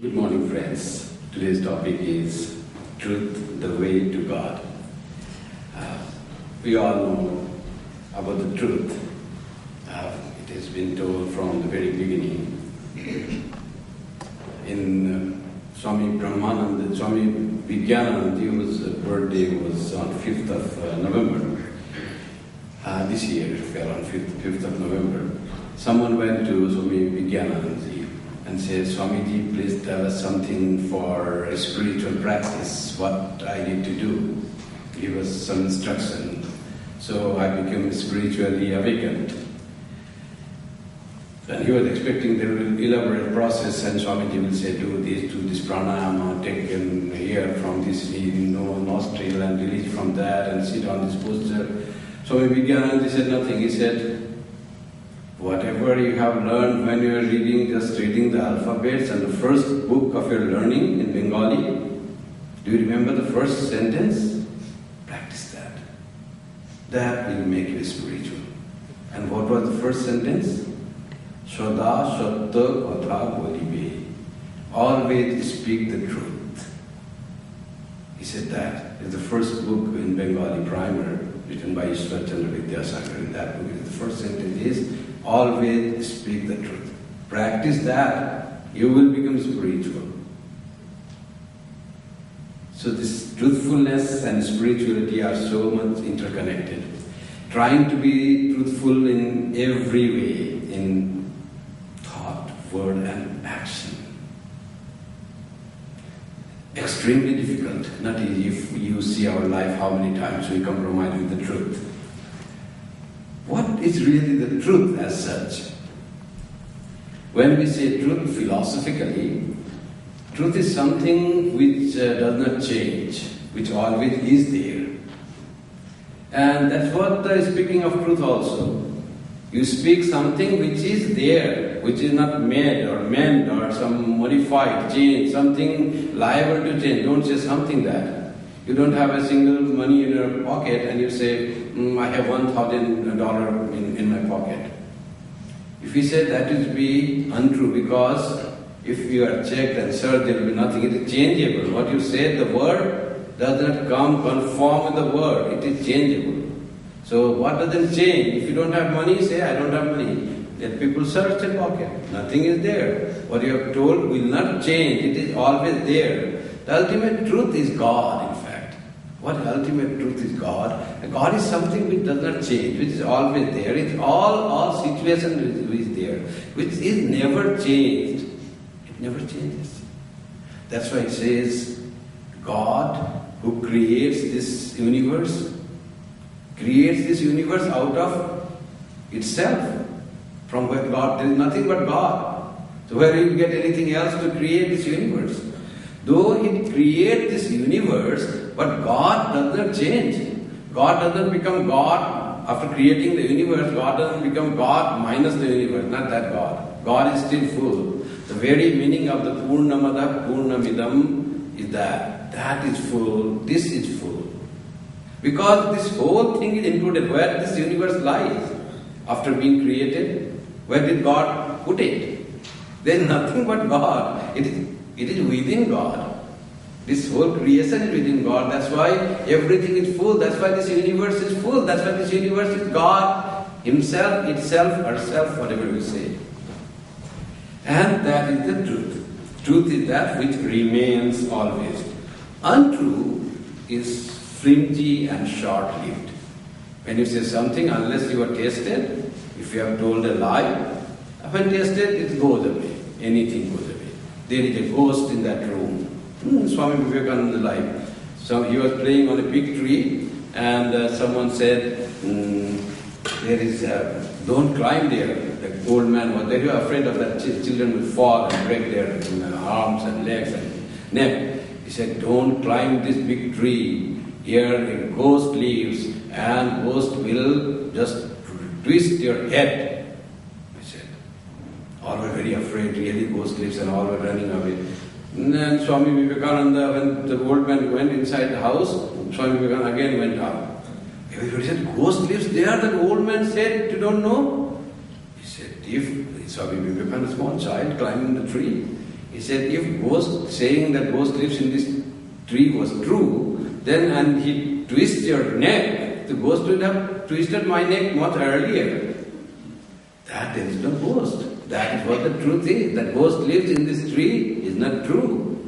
Good morning, friends. Today's topic is Truth, the Way to God. We all know about the truth. It has been told from the very beginning. In Swami Kripamayananda, Swami Vijnananda's birthday was on 5th of November. This year fell on 5th of November. Someone went to Swami Vijnananda and said, Swamiji, please tell us something for a spiritual practice, what I need to do. Give us some instruction. So I became spiritually awakened. And he was expecting the elaborate process, and Swamiji will say, do this pranayama, take an air from this nostril and release from that, and sit on this posture. Swami Vijnananda said nothing. He said, whatever you have learned when you are just reading the alphabets and the first book of your learning in Bengali, do you remember the first sentence? Practice that. That will make you spiritual. And what was the first sentence? Sada Satta Katha Bolibe. Always speak the truth. He said that is the first book in Bengali primer written by Ishwar Chandra Vidyasagar. In that book, the first sentence is, always speak the truth. Practice that, you will become spiritual. So this truthfulness and spirituality are so much interconnected. Trying to be truthful in every way, in thought, word and action. Extremely difficult, not easy. If you see our life, how many times we compromise with the truth. What is really the truth as such? When we say truth philosophically, truth is something which does not change, which always is there. And that's what speaking of truth also. You speak something which is there, which is not made or meant or some modified, changed, something liable to change. Don't say something that. You don't have a single money in your pocket and you say, I have $1,000 in my pocket. If you say that is be untrue, because if you are checked and searched, there will be nothing. It is changeable. What you say, the word does not conform with the word. It is changeable. So what doesn't change? If you don't have money, say, I don't have money. Let people search the pocket. Nothing is there. What you have told will not change. It is always there. The ultimate truth is God, in fact. What ultimate truth is God? God is something which does not change, which is always there. It's all situations which is there, which is never changed. It never changes. That's why it says, God who creates this universe out of itself. From where God, there is nothing but God. So where you get anything else to create this universe? Though it creates this universe, but God does not change. God doesn't become God after creating the universe. God doesn't become God minus the universe, not that God. God is still full. The very meaning of the Purnamada Purnamidam is that. That is full, this is full. Because this whole thing is included. Where this universe lies after being created, where did God put it? There is nothing but God. It is within God. This whole creation is within God. That's why everything is full. That's why this universe is full. That's why this universe is God Himself, itself, herself, whatever we say. And that is the truth. Truth is that which remains always. Untrue is fringy and short-lived. When you say something, unless you are tested, if you have told a lie, when tested, it goes away. Anything goes away. There is a ghost in that room. Swami Vivekananda life. So he was playing on a big tree, and someone said, don't climb there. The old man was very afraid of that children will fall and break their arms and legs and neck. He said, don't climb this big tree. Here a ghost lives, and ghost will just twist your head. He said, all were very afraid, really ghost lives, and all were running away. And then Swami Vivekananda, when the old man went inside the house, Swami Vivekananda again went out. Everybody said, ghost lives there? The old man said, you don't know? He said, if Swami Vivekananda, a small child climbing the tree, He said, if saying that ghost lives in this tree was true, then and he twists your neck, the ghost would have twisted my neck much earlier. That there is no ghost. That is what the truth is. That ghost lives in this tree is not true.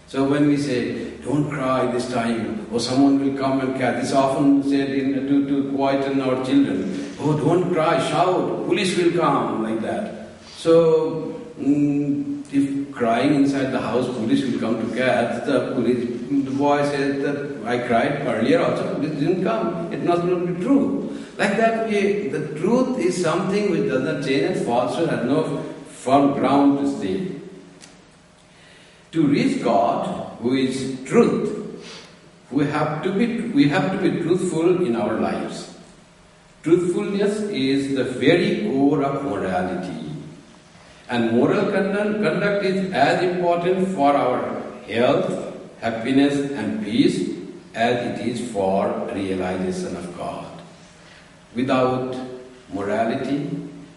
So when we say, don't cry this time, or someone will come and catch, this often said to quieten our children. Oh, don't cry, shout, police will come, like that. So, if crying inside the house, police will come to catch, the boy says that I cried earlier also, police didn't come, it must not be true. Like that, the truth is something which does not change, and falsehood has no firm ground to stay. To reach God, who is truth, we have to be truthful in our lives. Truthfulness is the very core of morality. And moral conduct is as important for our health, happiness and peace as it is for realization of God. Without morality,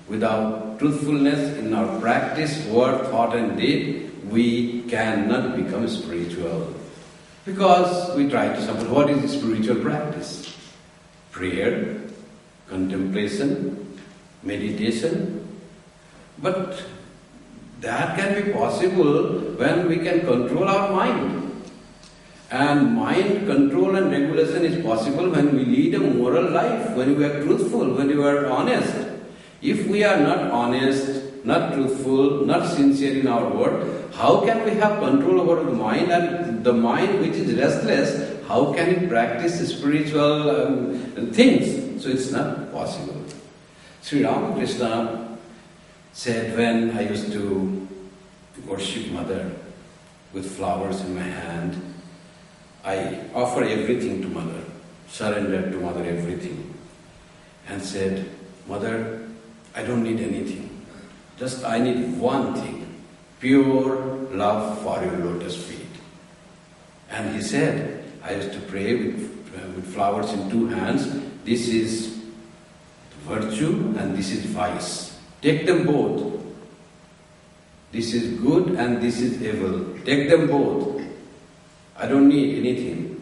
without truthfulness in our practice, word, thought and deed, we cannot become spiritual. Because we try to suppose what is spiritual practice? Prayer, contemplation, meditation. But that can be possible when we can control our mind. And mind control and regulation is possible when we lead a moral life, when we are truthful, when we are honest. If we are not honest, not truthful, not sincere in our word, how can we have control over the mind? And the mind which is restless, how can it practice spiritual things? So it's not possible. Sri Ramakrishna said, when I used to worship Mother with flowers in my hand, I offer everything to Mother, surrendered to Mother everything, and said, Mother, I don't need anything. Just I need one thing, pure love for your lotus feet. And he said, I used to pray with flowers in two hands. This is virtue and this is vice. Take them both. This is good and this is evil. Take them both. I don't need anything.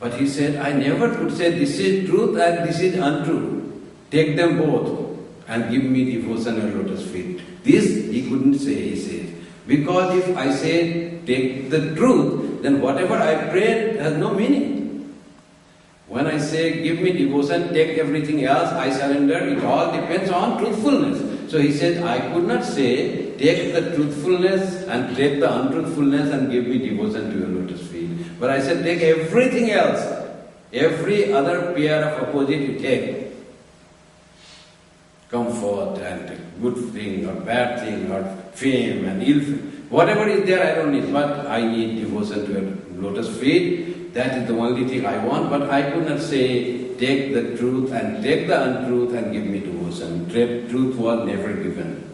But he said, I never could say this is truth and this is untrue. Take them both and give me devotion and lotus feet. This he couldn't say, he said. Because if I say take the truth, then whatever I prayed has no meaning. When I say give me devotion, take everything else, I surrender, it all depends on truthfulness. So he said, I could not say take the truthfulness and take the untruthfulness and give me devotion to your lotus feet. But I said take everything else, every other pair of opposite you take. Comfort and good thing or bad thing or fame and ill fame. Whatever is there I don't need, but I need devotion to your lotus feet. That is the only thing I want, but I could not say take the truth and take the untruth and give me devotion. Truth was never given.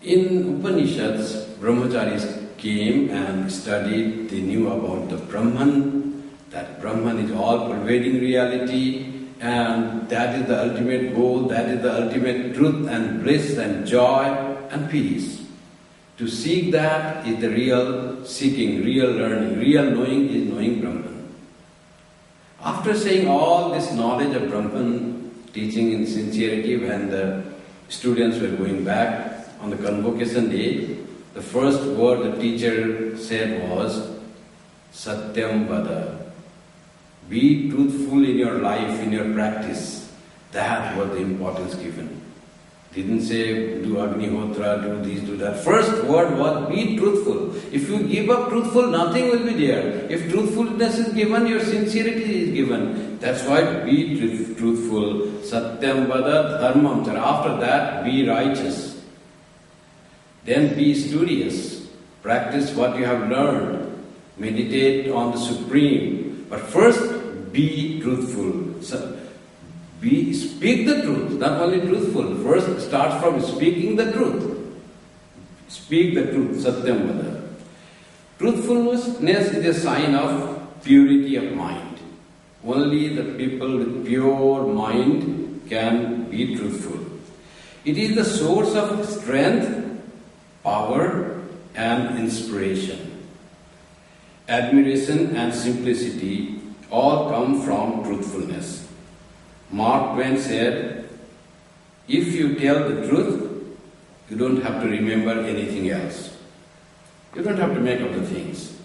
In Upanishads, brahmacharis came and studied, they knew about the Brahman, that Brahman is all-pervading reality, and that is the ultimate goal, that is the ultimate truth and bliss and joy and peace. To seek that is the real seeking, real learning, real knowing is knowing Brahman. After saying all this knowledge of Brahman, teaching in sincerity, when the students were going back on the convocation day, the first word the teacher said was, Satyam Vada. Be truthful in your life, in your practice. That was the importance given. Didn't say do Agnihotra, do this, do that. First word was be truthful. If you give up truthful, nothing will be there. If truthfulness is given, your sincerity is given. That's why be truthful. Satyam Vada Dharmam Chara. After that, be righteous. Then be studious. Practice what you have learned. Meditate on the Supreme. But first, be truthful. Speak the truth, not only truthful. First, start from speaking the truth. Speak the truth, Satyam Vada. Truthfulness is a sign of purity of mind. Only the people with pure mind can be truthful. It is the source of strength, power and inspiration, admiration and simplicity all come from truthfulness. Mark Twain said, if you tell the truth, you don't have to remember anything else. You don't have to make up the things.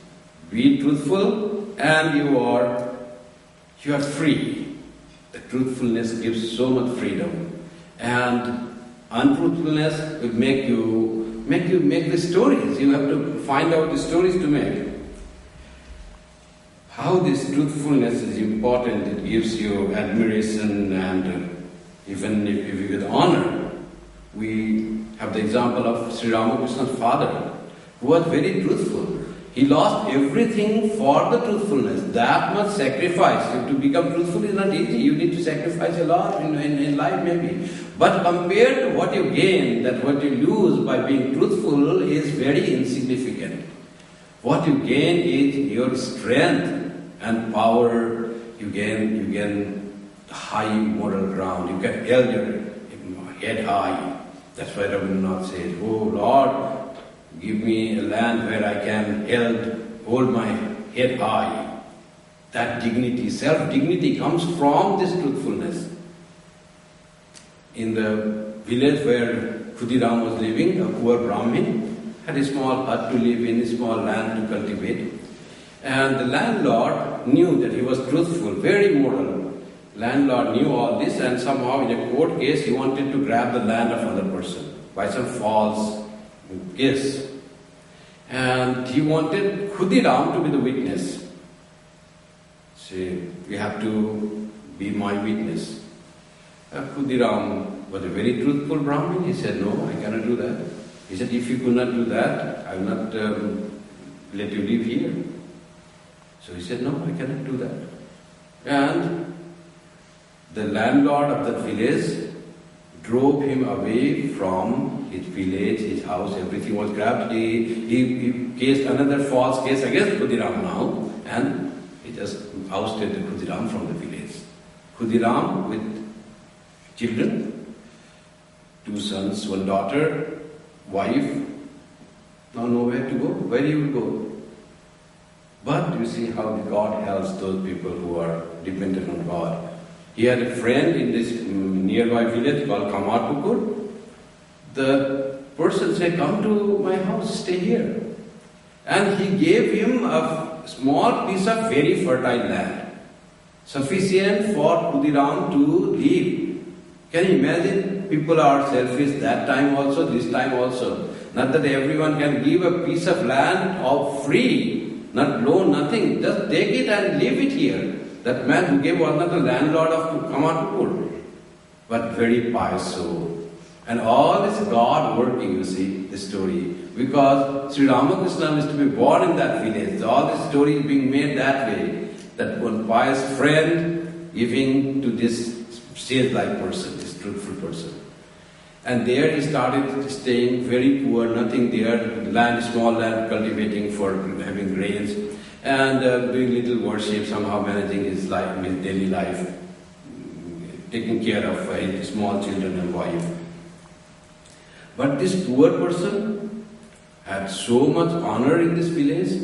Be truthful and you are free. The truthfulness gives so much freedom. And untruthfulness will make you make the stories. You have to find out the stories to make. How this truthfulness is important, it gives you admiration and even if you get honor. We have the example of Sri Ramakrishna's father, who was very truthful. He lost everything for the truthfulness. That much sacrifice. To become truthful is not easy. You need to sacrifice a lot in life maybe. But compared to what you gain, that what you lose by being truthful is very insignificant. What you gain is your strength and power. You gain high moral ground. You can hold your head high. That's why Rabindranath says, oh Lord, give me a land where I can hold my head high. That dignity, self-dignity comes from this truthfulness. In the village where Khudiram was living, a poor Brahmin had a small hut to live in, a small land to cultivate. And the landlord knew that he was truthful, very moral. Landlord knew all this, and somehow in a court case he wanted to grab the land of another person by some false case. And he wanted Khudiram to be the witness. Say, you have to be my witness. Khudiram was a very truthful Brahmin. He said, no, I cannot do that. He said, if you could not do that, I will not let you live here. So he said, no, I cannot do that. And the landlord of that village drove him away from his village, his house, everything was grabbed. He cased another false case against Khudiram now, and he just ousted the Khudiram from the village. Khudiram with children, 2 sons, 1 daughter, wife, now nowhere to go. Where he will go? But you see how God helps those people who are dependent on God. He had a friend in this nearby village called Kamarpukur. The person said, come to my house, stay here. And he gave him a small piece of very fertile land, sufficient for Khudiram to live. Can you imagine? People are selfish that time also, this time also. Not that everyone can give a piece of land of free, not loan, nothing. Just take it and leave it here. That man who gave was not the landlord of Kamarpukur, but very pious soul. And all is God working, you see, the story. Because Sri Ramakrishna is to be born in that village. All the story is being made that way. That one pious friend giving to this sage-like person, this truthful person. And there he started staying very poor, nothing there, land, small land, cultivating for having grains. And doing little worship, somehow managing his life, his daily life, taking care of his small children and wife. But this poor person had so much honor in this village.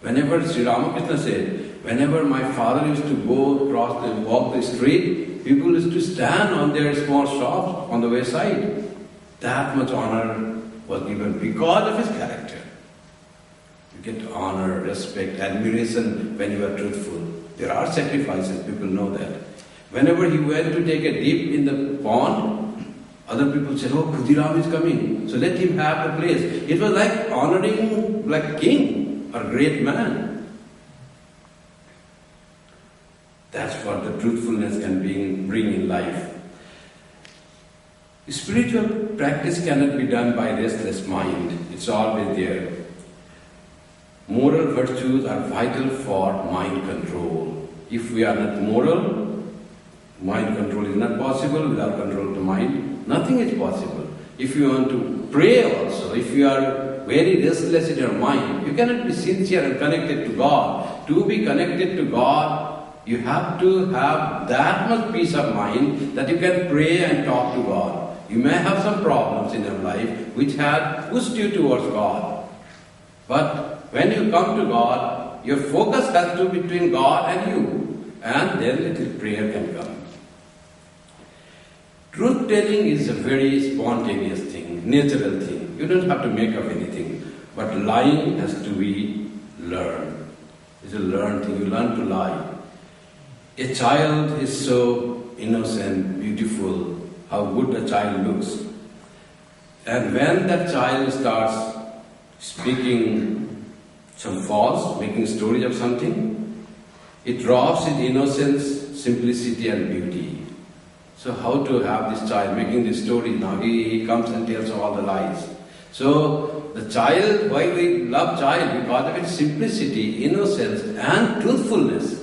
Whenever Sri Ramakrishna said, whenever my father used to go across and walk the street, people used to stand on their small shops on the wayside. That much honor was given because of his character. You get honor, respect, admiration when you are truthful. There are sacrifices, people know that. Whenever he went to take a dip in the pond, other people said, oh, Khudiram is coming, so let him have a place. It was like honoring like king or great man. That's what the truthfulness can bring in life. Spiritual practice cannot be done by restless mind. It's always there. Moral virtues are vital for mind control. If we are not moral, mind control is not possible. Without control of the mind, nothing is possible. If you want to pray also, if you are very restless in your mind, you cannot be sincere and connected to God. To be connected to God, you have to have that much peace of mind that you can pray and talk to God. You may have some problems in your life which had pushed you towards God. But when you come to God, your focus has to be between God and you, and then little prayer can come. Truth-telling is a very spontaneous thing, natural thing. You don't have to make up anything. But lying has to be learned. It's a learned thing. You learn to lie. A child is so innocent, beautiful, how good a child looks. And when that child starts speaking some false, making stories of something, it robs its innocence, simplicity and beauty. So how to have this child making this story now? He comes and tells all the lies. So the child, why we love child? Because of its simplicity, innocence and truthfulness.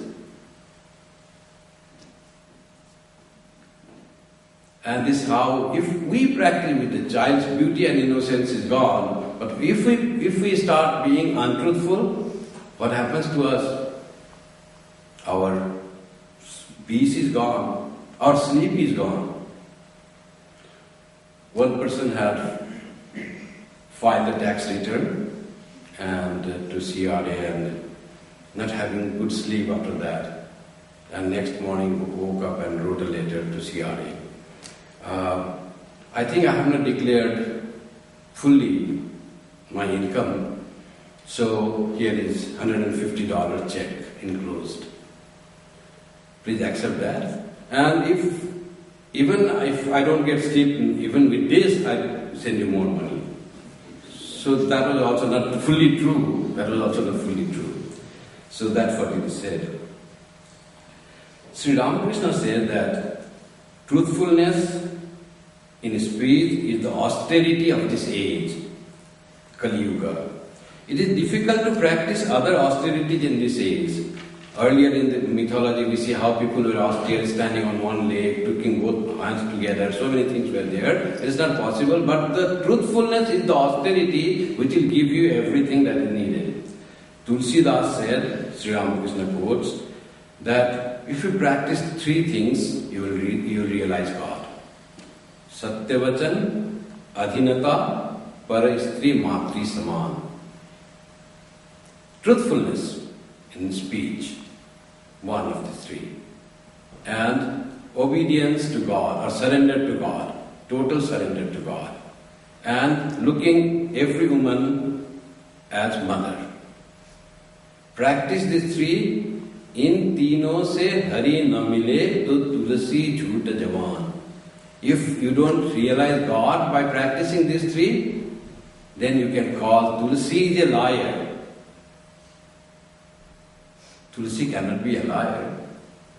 And this is how, if we practice with the child's beauty and innocence is gone, but if we start being untruthful, what happens to us? Our peace is gone. Our sleep is gone. One person had filed a tax return and to CRA and not having good sleep after that. And next morning woke up and wrote a letter to CRA. I think I have not declared fully my income, so here is $150 check enclosed. Please accept that. And if I don't get sleep, even with this, I send you more money. So that was also not fully true. So that's what he said. Sri Ramakrishna said that truthfulness in speech is the austerity of this age, Kali Yuga. It is difficult to practice other austerities in this age. Earlier in the mythology, we see how people were austere, standing on one leg, taking both hands together. So many things were there. It's not possible, but the truthfulness is the austerity which will give you everything that is needed. Tulsidas said, Sri Ramakrishna quotes, that if you practice three things, you will realize God. Satyavachan, Adhinata, Parastri, Matri, Saman. Truthfulness in speech, one of the three. And obedience to God, or surrender to God, total surrender to God. And looking every woman as mother. Practice these three. In तीनों से हरि न मिले तो तुलसी झूठ जवान. If you don't realize God by practicing these three, then you can call Tulsi is a liar. Tulsi cannot be a liar.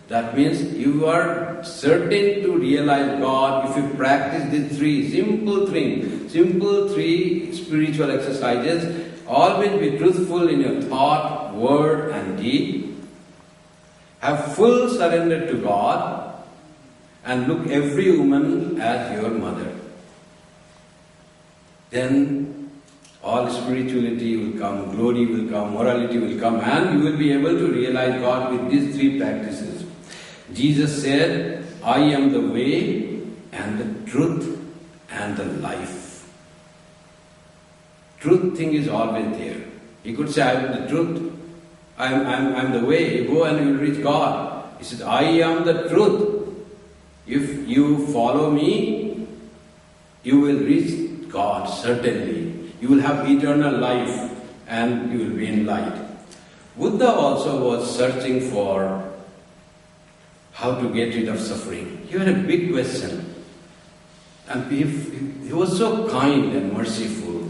That means you are certain to realize God if you practice these three simple spiritual exercises. Always be truthful in your thought, word and deed. Have full surrender to God and look every woman as your mother. Then all spirituality will come, glory will come, morality will come, and you will be able to realize God with these three practices. Jesus said, I am the way and the truth and the life. Truth thing is always there. He could say, I am the truth. I'm the way, go and you will reach God. He said, I am the truth. If you follow me, you will reach God, certainly. You will have eternal life and you will be in light. Buddha also was searching for how to get rid of suffering. He had a big question. And he was so kind and merciful,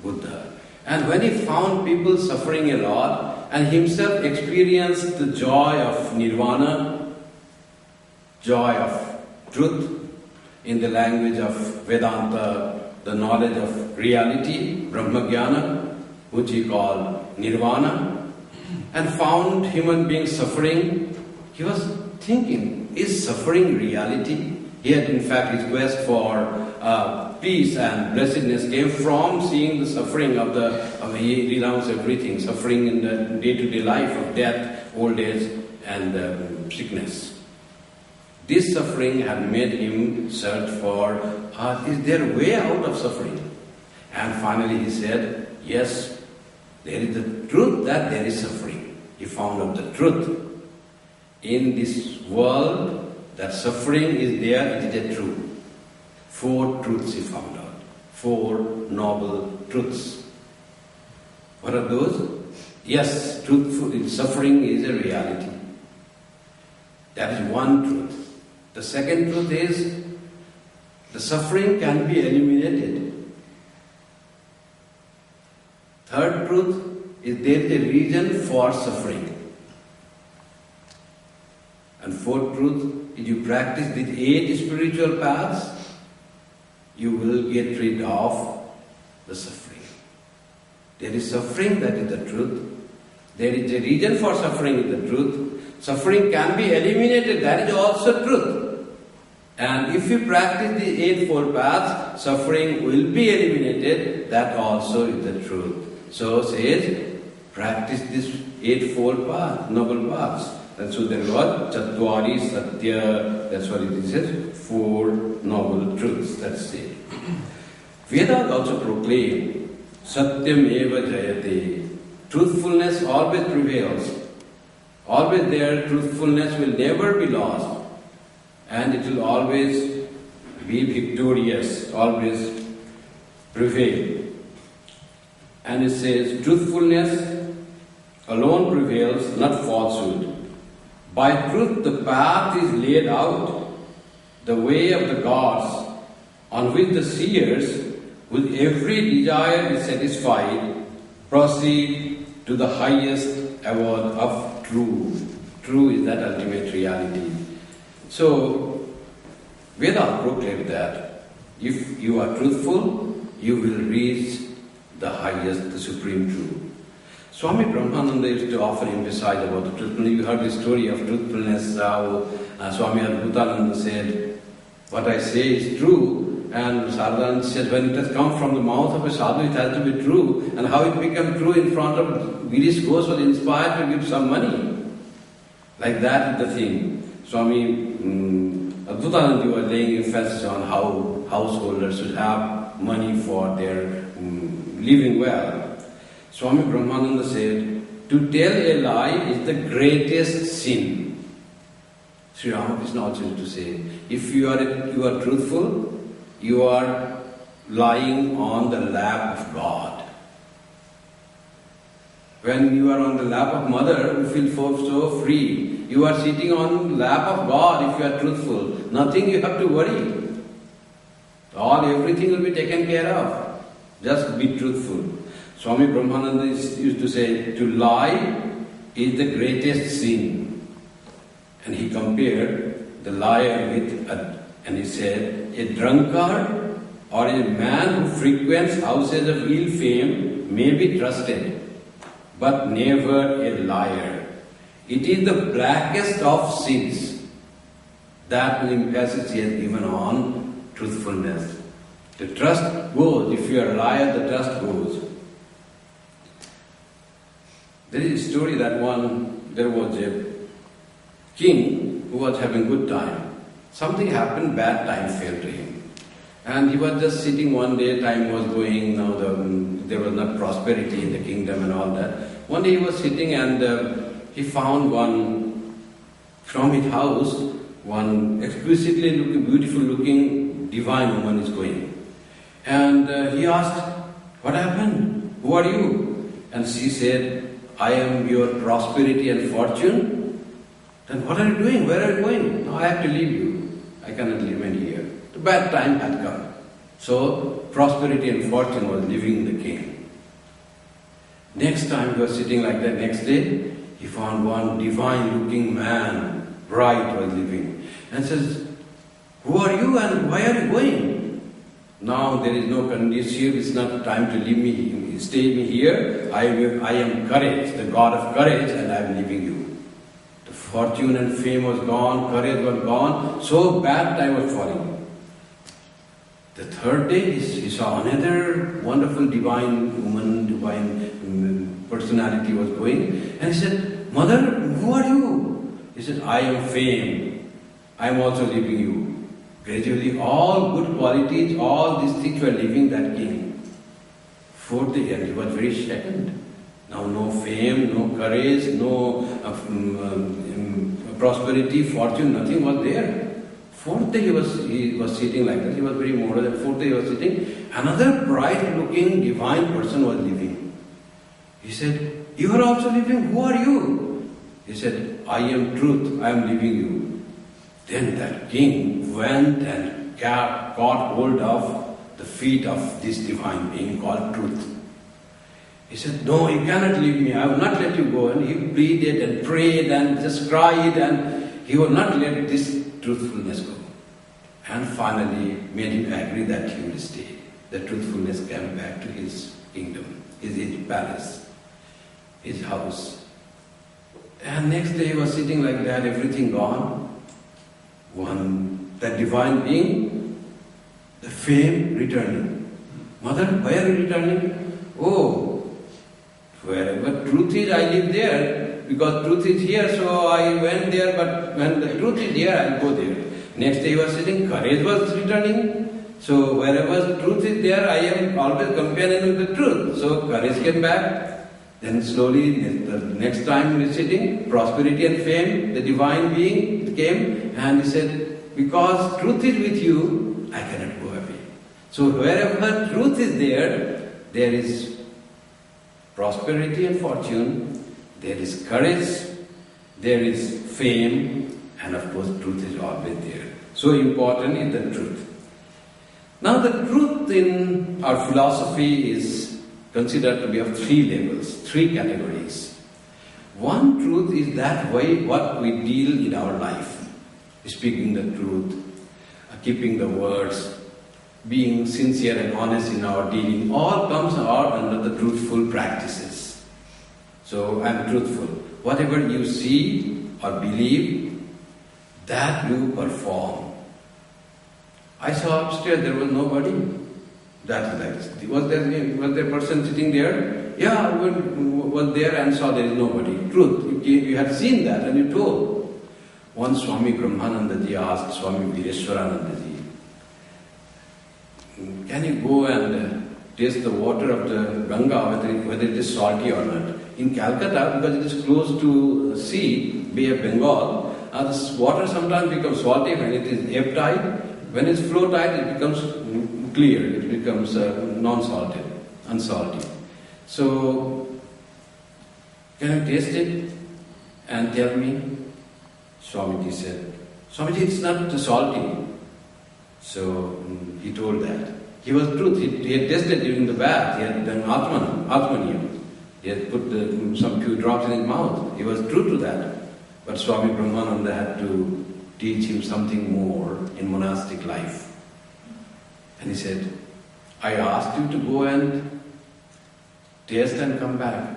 Buddha. And when he found people suffering a lot, and himself experienced the joy of nirvana, joy of truth, in the language of Vedanta, the knowledge of reality, Brahma-jnana, which he called nirvana, and found human beings suffering, he was thinking, is suffering reality? He had in fact his quest for peace and blessedness came from seeing the suffering he renounced everything, suffering in the day-to-day life of death, old age and sickness. This suffering had made him search for, is there a way out of suffering? And finally he said, yes, there is the truth that there is suffering. He found out the truth. In this world, that suffering is there, it is a truth. 4 truths he found out. 4 noble truths. What are those? Yes, suffering is a reality. That is one truth. The second truth is, the suffering can be eliminated. Third truth is, there is a reason for suffering. And fourth truth is, you practice these 8 spiritual paths, you will get rid of the suffering. There is suffering, that is the truth. There is a reason for suffering, is the truth. Suffering can be eliminated, that is also truth. And if you practice the 8-fold paths, suffering will be eliminated, that also is the truth. So says, practice this 8-fold path, noble paths. That's what there was, Chatwari Satya, that's what it says, 4 noble truths, that's it. Vedas also proclaim, Satyam eva jayate, truthfulness always prevails. Always there, truthfulness will never be lost. And it will always be victorious, always prevail. And it says, truthfulness alone prevails, not falsehood. By truth the path is laid out, the way of the gods, on which the seers, with every desire is satisfied, proceed to the highest award of true. True is that ultimate reality. So, Vedas proclaim that if you are truthful, you will reach the highest, the supreme truth. Swami Brahmananda used to often emphasize about the truthfulness. You heard the story of truthfulness, how Swami Adbhutananda said, what I say is true, and Sadhananda said, when it has come from the mouth of a sadhu, it has to be true, and how it became true in front of Girish Ghosh was inspired to give some money. Like that is the thing. Swami Adbhutananda was laying emphasis on how householders should have money for their living well. Swami Brahmananda said, to tell a lie is the greatest sin. Sri Ramakrishna also used to say, if you are truthful, you are lying on the lap of God. When you are on the lap of mother, you feel so free. You are sitting on the lap of God if you are truthful. Nothing you have to worry. Everything will be taken care of. Just be truthful. Swami Brahmananda used to say, to lie is the greatest sin. And he compared the liar with, and he said, a drunkard or a man who frequents houses of ill fame may be trusted, but never a liar. It is the blackest of sins. That emphasis he has given on truthfulness. The trust goes. If you are a liar, the trust goes. There is a story that there was a king who was having good time. Something happened, bad time fell to him. And he was just sitting one day, time was going, now there was not prosperity in the kingdom and all that. One day he was sitting and he found from his house, one exquisitely beautiful looking divine woman is going. And he asked, what happened? Who are you? And she said, I am your prosperity and fortune. Then what are you doing? Where are you going? No, I have to leave you. I cannot remain here. The bad time had come. So prosperity and fortune was leaving the king. Next time he was sitting like that, next day, he found one divine looking man, bright, was living. And says, who are you and why are you going? Now there is no condition, it's not time to leave me, stay me here. I am courage, the God of courage, and I am leaving you. The fortune and fame was gone, courage was gone, so bad time was falling. The third day he saw another wonderful divine woman, divine personality was going, and he said, Mother, who are you? He said, I am fame. I am also leaving you. Gradually, all good qualities, all these things were leaving that king. Fourth year, he was very shaken. Now no fame, no courage, no prosperity, fortune, nothing was there. Fourth day he was sitting like that, he was very moral. Fourth day he was sitting, another bright-looking divine person was leaving. He said, "You are also leaving, who are you?" He said, "I am truth, I am leaving you." Then that king went and caught hold of the feet of this divine being called truth. He said, "No, you cannot leave me, I will not let you go." And he pleaded and prayed and just cried, and he would not let this truthfulness go. And finally made him agree that he will stay. The truthfulness came back to his kingdom, his palace, his house. And next day he was sitting like that, everything gone. That divine being, the fame returning. "Mother, why are you returning?" "Oh, wherever truth is, I live there. Because truth is here, so I went there, but when the truth is here, I'll go there." Next day he was sitting, courage was returning. So wherever truth is there, I am always companion with the truth. So courage came back. Then slowly, the next time he was sitting, prosperity and fame, the divine being came, and he said, "Because truth is with you, I cannot go away." So wherever truth is there is prosperity and fortune, there is courage, there is fame, and of course truth is always there. So important is the truth. Now the truth in our philosophy is considered to be of three levels, three categories. One truth is that way what we deal in our life, speaking the truth, keeping the words, being sincere and honest in our dealing, all comes out under the truthful practices. So I am truthful. Whatever you see or believe, that you perform. I saw upstairs there was nobody. Was there a person sitting there? Yeah, I was there and saw there is nobody. Truth. You had seen that and you told. One Swami Kripamayananda ji asked Swami Vireshwarananda ji, "Can you go and taste the water of the Ganga, whether it is salty or not?" In Calcutta, because it is close to sea, Bay of Bengal, this water sometimes becomes salty when it is ebb tide. When it's flow tide, it becomes clear, it becomes non-salted, unsalty. So, can you taste it and tell me? Swamiji said, "Swamiji, it's not salty." So he told that. He was truth. He had tasted during the bath. He had done Atmaniyam. He had put some few drops in his mouth. He was true to that. But Swami Kripamayananda had to teach him something more in monastic life. And he said, "I asked you to go and taste and come back."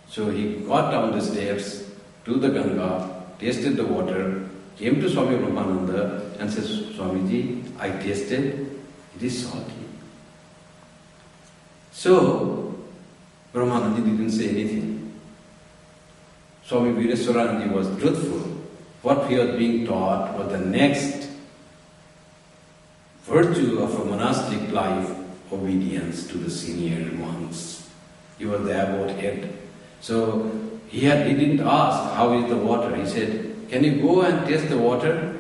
So he got down the steps to the Ganga, tasted the water, came to Swami Kripamayananda and says, "Swamiji, I tasted, it is salty." So, Kripamayananda didn't say anything. Swami Vireshwarananda was truthful. What he was being taught was the next virtue of a monastic life, obedience to the senior monks. He was the abbot head. So he didn't ask, "How is the water?" He said, "Can you go and taste the water?"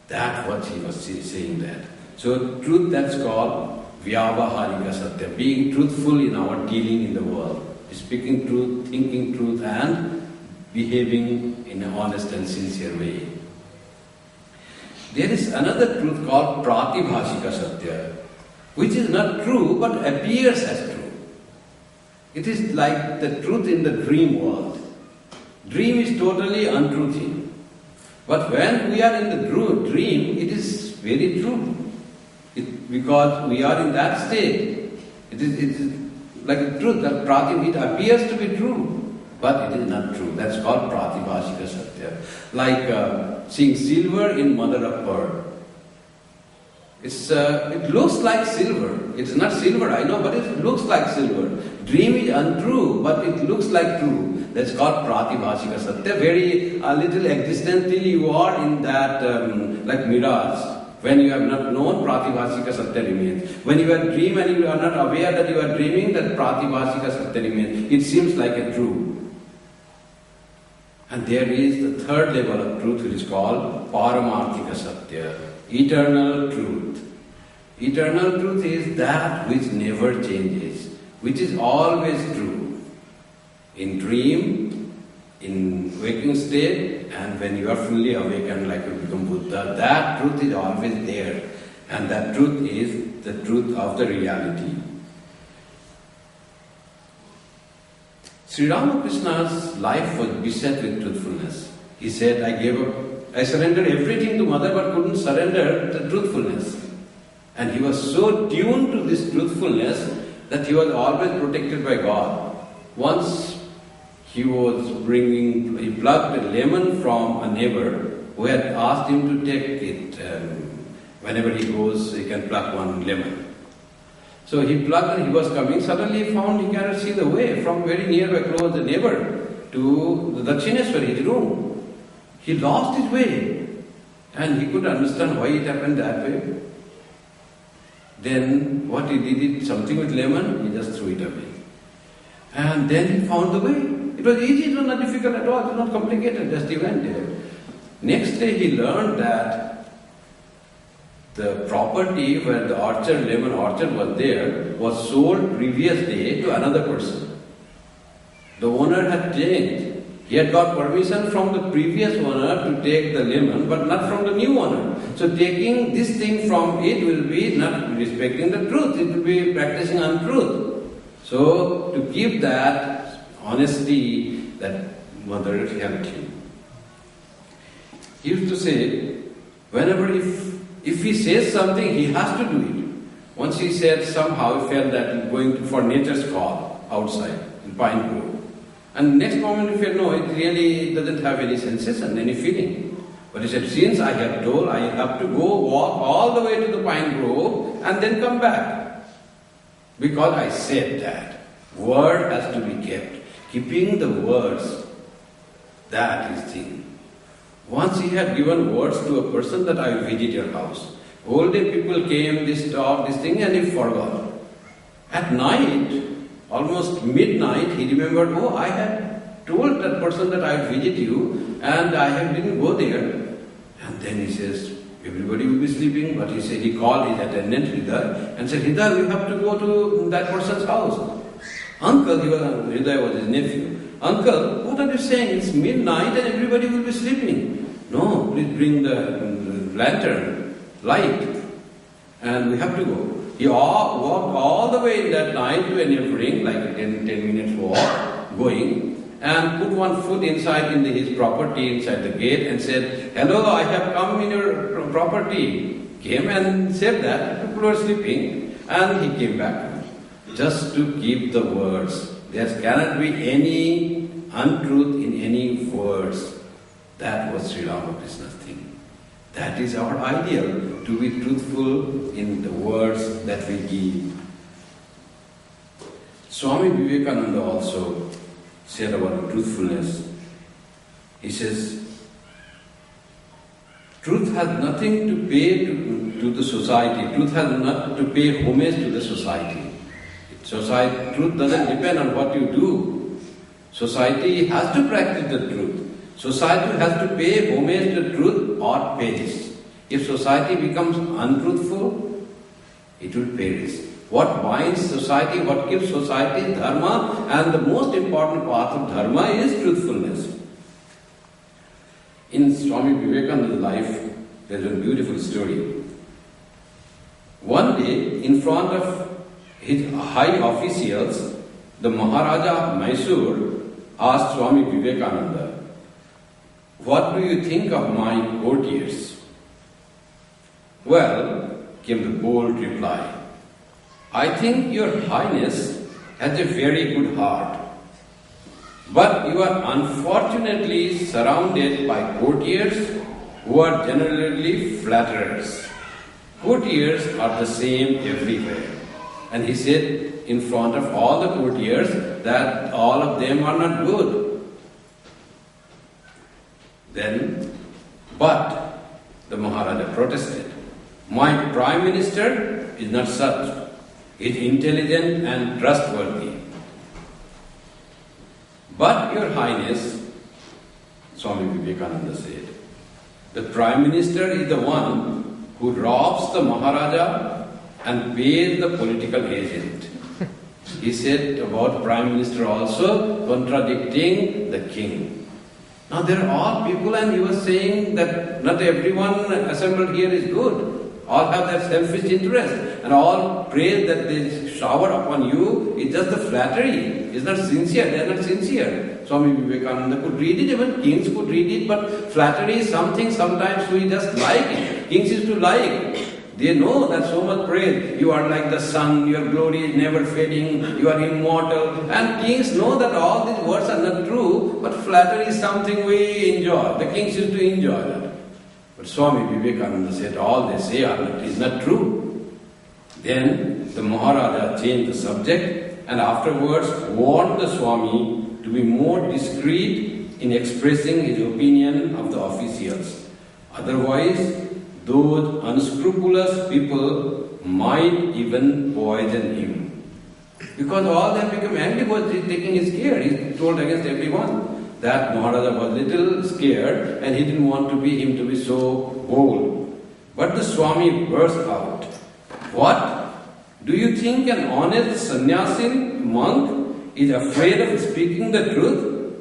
That's what he was saying that. So truth, that's called Vyavaharika Satya, being truthful in our dealing in the world, speaking truth, thinking truth, and behaving in an honest and sincere way. There is another truth called Pratibhashika Satya, which is not true but appears as true. It is like the truth in the dream world. Dream is totally untrue thing. But when we are in the dream, it is very true. Because we are in that state. It is like the truth, that Pratibh, it appears to be true. But it is not true. That's called Pratibhashika Satya. Like seeing silver in mother of pearl. It looks like silver. It's not silver, I know, but it looks like silver. Dream is untrue, but it looks like true. That's called Pratibhashika Satya. Very little existence till you are in that like mirage. When you have not known, Pratibhashika Satya remains. When you are dreaming and you are not aware that you are dreaming, that Pratibhashika Satya remains. It seems like a true. And there is the third level of truth, which is called Paramarthika Satya, eternal truth. Eternal truth is that which never changes, which is always true. In dream, in waking state, and when you are fully awakened like you become Buddha, that truth is always there. And that truth is the truth of the reality. Sri Ramakrishna's life was beset with truthfulness. He said, I surrendered everything to Mother but couldn't surrender the truthfulness. And he was so tuned to this truthfulness that he was always protected by God. Once he plucked a lemon from a neighbor who had asked him to take it. Whenever he goes, he can pluck one lemon. So he plucked and he was coming. Suddenly he found he cannot see the way from very nearby close the neighbor to the Dakshineswari, his room. He lost his way and he couldn't understand why it happened that way. Then what he did, something with lemon, he just threw it away. And then he found the way. It was easy, it was not difficult at all, it was not complicated, just he went there. Next day he learned that the property where the lemon orchard was there, was sold previous day to another person. The owner had changed. He had got permission from the previous owner to take the lemon, but not from the new owner. So taking this thing from it will be not respecting the truth, it will be practicing untruth. So to keep that honesty, that mother helped him. He used to say, whenever if he says something, he has to do it. Once he said somehow he felt that going for nature's call outside in Pine Grove. And next moment he felt no, it really doesn't have any sensation, any feeling. But he said, since I have told, I have to go walk all the way to the Pine Grove and then come back. Because I said that. Word has to be kept. Keeping the words, that is thing. Once he had given words to a person that I will visit your house. Whole day people came, this talk, this thing, and he forgot. At night, almost midnight, he remembered, oh, I had told that person that I would visit you, and I didn't go there. And then he says, everybody will be sleeping, but he said, he called his attendant, Hridaya, and said, Hridaya, we have to go to that person's house. Uncle, Hridaya was his nephew. Uncle, what are you saying? It's midnight and everybody will be sleeping. No, please bring the lantern, light, and we have to go. He walked all the way that night to a neighboring, like a 10 minutes walk, going, and put one foot inside in his property, inside the gate, and said, hello, I have come in your property. Came and said that, people were sleeping, and he came back. Just to keep the words. There cannot be any untruth in any words. That was Sri Ramakrishna's thing. That is our ideal, to be truthful in the words that we give. Swami Vivekananda also said about truthfulness. He says, truth has nothing to pay to the society. Truth has not to pay homage to the society. Truth doesn't depend on what you do. Society has to practice the truth. Society has to pay homage to truth or perish. If society becomes untruthful, it will perish. What binds society, what keeps society is dharma, and the most important part of dharma is truthfulness. In Swami Vivekananda's life, there is a beautiful story. One day, in front of his high officials, the Maharaja of Mysore asked Swami Vivekananda, what do you think of my courtiers? Well, came the bold reply, I think your Highness has a very good heart, but you are unfortunately surrounded by courtiers who are generally flatterers. Courtiers are the same everywhere. And he said in front of all the courtiers that all of them are not good. But the Maharaja protested. My Prime Minister is not such. He is intelligent and trustworthy. But Your Highness, Swami Vivekananda said, the Prime Minister is the one who robs the Maharaja and pays the political agent. He said about Prime Minister also, contradicting the king. Now there are all people, and he was saying that not everyone assembled here is good. All have their selfish interest, and all praise that they shower upon you is just the flattery. It's not sincere, they are not sincere. Swami Vivekananda could read it, even kings could read it, but flattery is something sometimes we just like it. Kings used to like. They know that so much praise. You are like the sun, your glory is never fading, you are immortal. And kings know that all these words are not true, but flattery is something we enjoy. The kings used to enjoy that. But Swami Vivekananda said all they say is not true. Then the Maharaja changed the subject and afterwards warned the Swami to be more discreet in expressing his opinion of the officials. Otherwise, those unscrupulous people might even poison him. Because all they have become angry was taking his care. He told against everyone. That Maharaja was little scared and he didn't want him to be so bold. But the Swami burst out. What? Do you think an honest sannyasin monk is afraid of speaking the truth,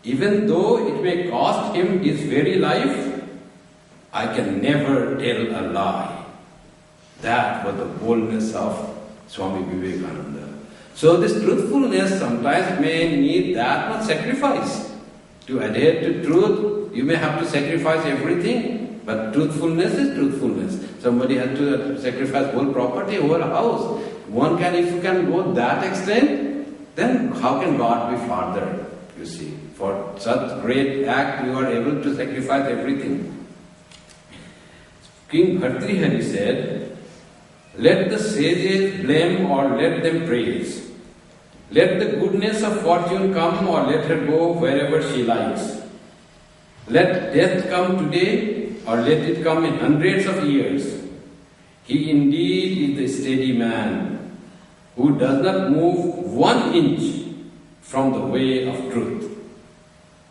even though it may cost him his very life? I can never tell a lie. That was the boldness of Swami Vivekananda. So this truthfulness sometimes may need that much sacrifice. To adhere to truth, you may have to sacrifice everything, but truthfulness is truthfulness. Somebody has to sacrifice whole property, whole house. If you can go that extent, then how can God be farther? You see, for such great act, you are able to sacrifice everything. King Bhartrihari said, let the sages blame or let them praise. Let the goodness of fortune come or let her go wherever she likes. Let death come today or let it come in hundreds of years. He indeed is the steady man who does not move 1 inch from the way of truth.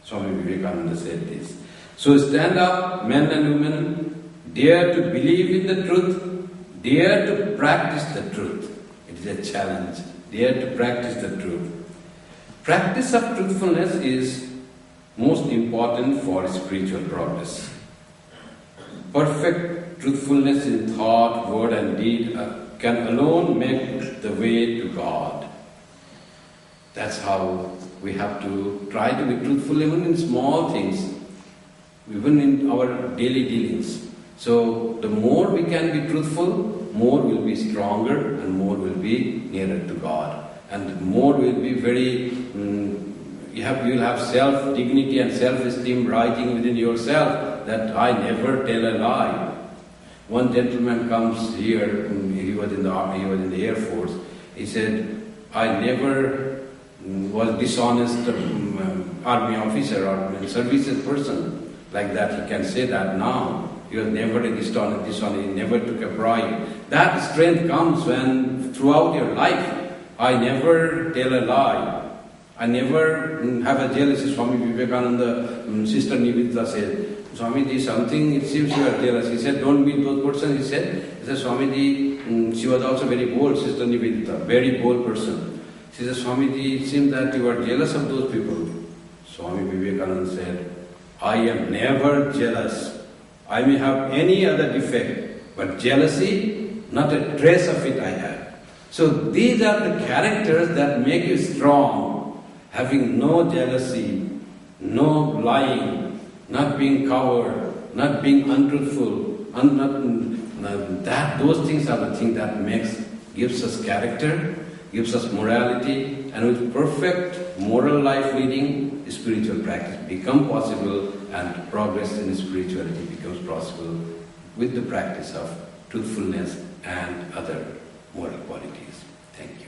Swami Vivekananda said this. So stand up, men and women, dare to believe in the truth, dare to practice the truth. It is a challenge. Dare to practice the truth. Practice of truthfulness is most important for spiritual progress. Perfect truthfulness in thought, word and deed can alone make the way to God. That's how we have to try to be truthful even in small things, even in our daily dealings. So the more we can be truthful, more will be stronger and more will be nearer to God. And more will be very, you will have self-dignity and self-esteem rising within yourself that I never tell a lie. One gentleman comes here, he was in the army, he was in the Air Force. He said, I never was dishonest army officer or services person. Like that, he can say that now. He was never a dishonest, he never took a bribe. That strength comes when throughout your life, I never tell a lie. I never have a jealousy. Swami Vivekananda, Sister Nivedita said, Swamiji, something, it seems you are jealous. He said, don't meet those persons. He said, Swamiji, she was also very bold, Sister Nivedita, very bold person. She said, Swamiji, it seems that you are jealous of those people. Swami Vivekananda said, I am never jealous. I may have any other defect, but jealousy, not a trace of it I have. So these are the characters that make you strong, having no jealousy, no lying, not being coward, not being untruthful, those things are the things that gives us character, gives us morality, and with perfect moral life leading, spiritual practice become possible and progress in spirituality becomes possible with the practice of truthfulness and other moral qualities. Thank you.